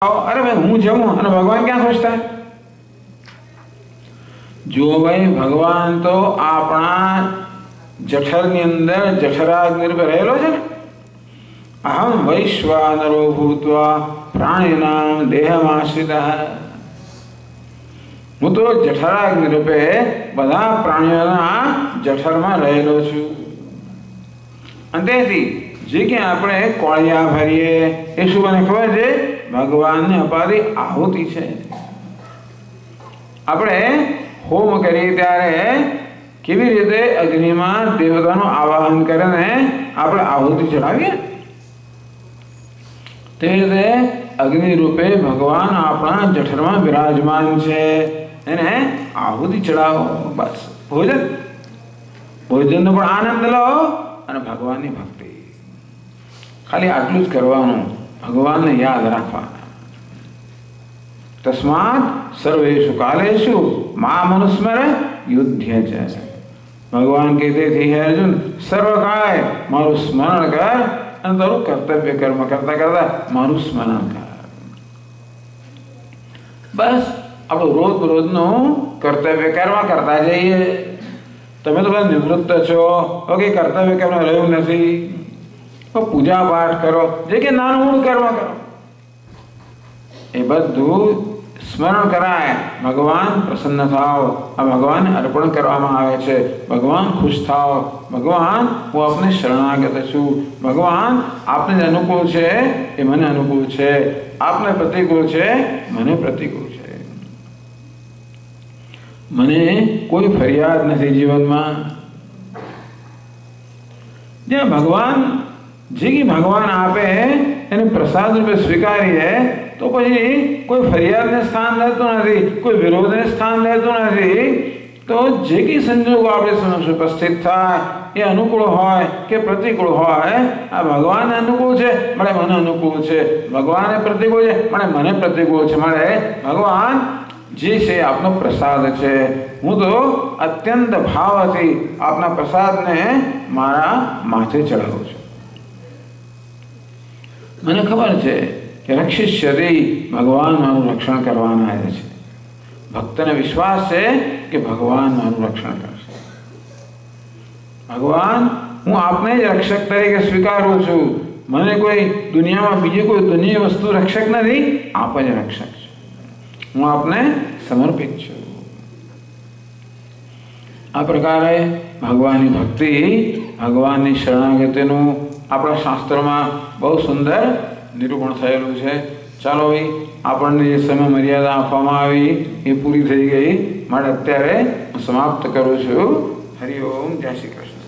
अरे भाई हूँ जमू અને ભગવાન ક્યાં ખુશ થાય? જો ભાઈ ભગવાન તો આપણા જઠરની અંદર જઠરાગ્નિ રૂપે રહેલો છે ને. અહમ વૈશ્વાનરો ભૂત્વા પ્રાણીનામ દેહમાશ્રિતઃ. હું તો જઠરાગ્નિ રૂપે બધા પ્રાણીઓના જઠરમાં રહેલો છું. અને તેથી જે કે આપણે કોળિયા ભરીએ એ શું મને ખબર છે? भगवान ने अपारी आहुति है. આપણે હોમ કરીએ ત્યારે કેવી રીતે અગ્નિમાં દેવતાનું આવાહન કરીને આપણે આહુતિ ચડાવીએ તે રીતે અગ્નિ રૂપે ભગવાન આપણા જઠરમાં વિરાજમાન છે. એને આહુતિ ચડાવો. બસ ભોજન ભોજનનો પણ આનંદ લો અને ભગવાનની ભક્તિ. ખાલી આટલું જ કરવાનું. भगवान ने याद रखा. तस्मात् सर्वेषु कालेषु माम अनुस्मर युध्य च. भगवान कहते थे हे अर्जुन सर्व काल मारू स्मरण कर અને તારું કર્તવ્ય કર્મ કરતા કરતા મારું સ્મરણ કર. બસ આપણું રોજ રોજનું કર્તવ્ય કર્મ કરતા જઈએ. તમે તો બધા નિવૃત્ત છો, ઓકે કર્તવ્ય કર્મ રહ્યું નથી. तो पूजा पाठ करो, जे के नानु कर्म करो, ए बधु स्मरण कराए. भगवान प्रसन्न थाओ. आ भगवान अर्पण करवामां आवे छे. भगवान खुश थाओ. भगवान हूँ आपने शरणागत छू. भगवान आपने अनुकूल छे ए मने अनुकूल छे. आपने प्रतिकूल छे मने प्रतिकूल छे. मने कोई फरियाद नहीं जीवन में. जे भगवान जी की भगवान आपे એને પ્રસાદ રૂપે સ્વીકારીએ તો પછી કોઈ ફરિયાદને સ્થાન લેતું નથી, કોઈ વિરોધને સ્થાન લેતું નથી. તો જે કી સંજોગો આપણે સમક્ષ ઉપસ્થિત થાય એ અનુકૂળ હોય કે પ્રતિકૂળ હોય, આ ભગવાન અનુકૂળ છે મળે મને અનુકૂળ છે, ભગવાન પ્રતિકૂળ છે મળે મને પ્રતિકૂળ છે. મળે ભગવાન જે છે આપનો પ્રસાદ છે. હું તો અત્યંત ભાવથી આપના પ્રસાદને મારા માથે ચડાવું છું. મને ખબર છે કે રક્ષિષ્યતિ ભગવાન મારું રક્ષણ કરવાના આવે છે. ભક્તને વિશ્વાસ છે કે ભગવાન મારું રક્ષણ કરશે. ભગવાન હું આપને જ રક્ષક તરીકે સ્વીકારું છું. મને કોઈ દુનિયામાં બીજી કોઈ દુનિયા વસ્તુ રક્ષક નથી, આપ જ રક્ષક છો. હું આપને સમર્પિત છું. આ પ્રકારે ભગવાનની ભક્તિ, ભગવાનની શરણાગતિનું આપણા શાસ્ત્રોમાં બહુ સુંદર નિરૂપણ થયેલું છે. ચાલો ભાઈ આપણને જે સમય મર્યાદા આપવામાં આવી એ પૂરી થઈ ગઈ. માટે અત્યારે હું સમાપ્ત કરું છું. હરિ ઓમ. જય શ્રી કૃષ્ણ.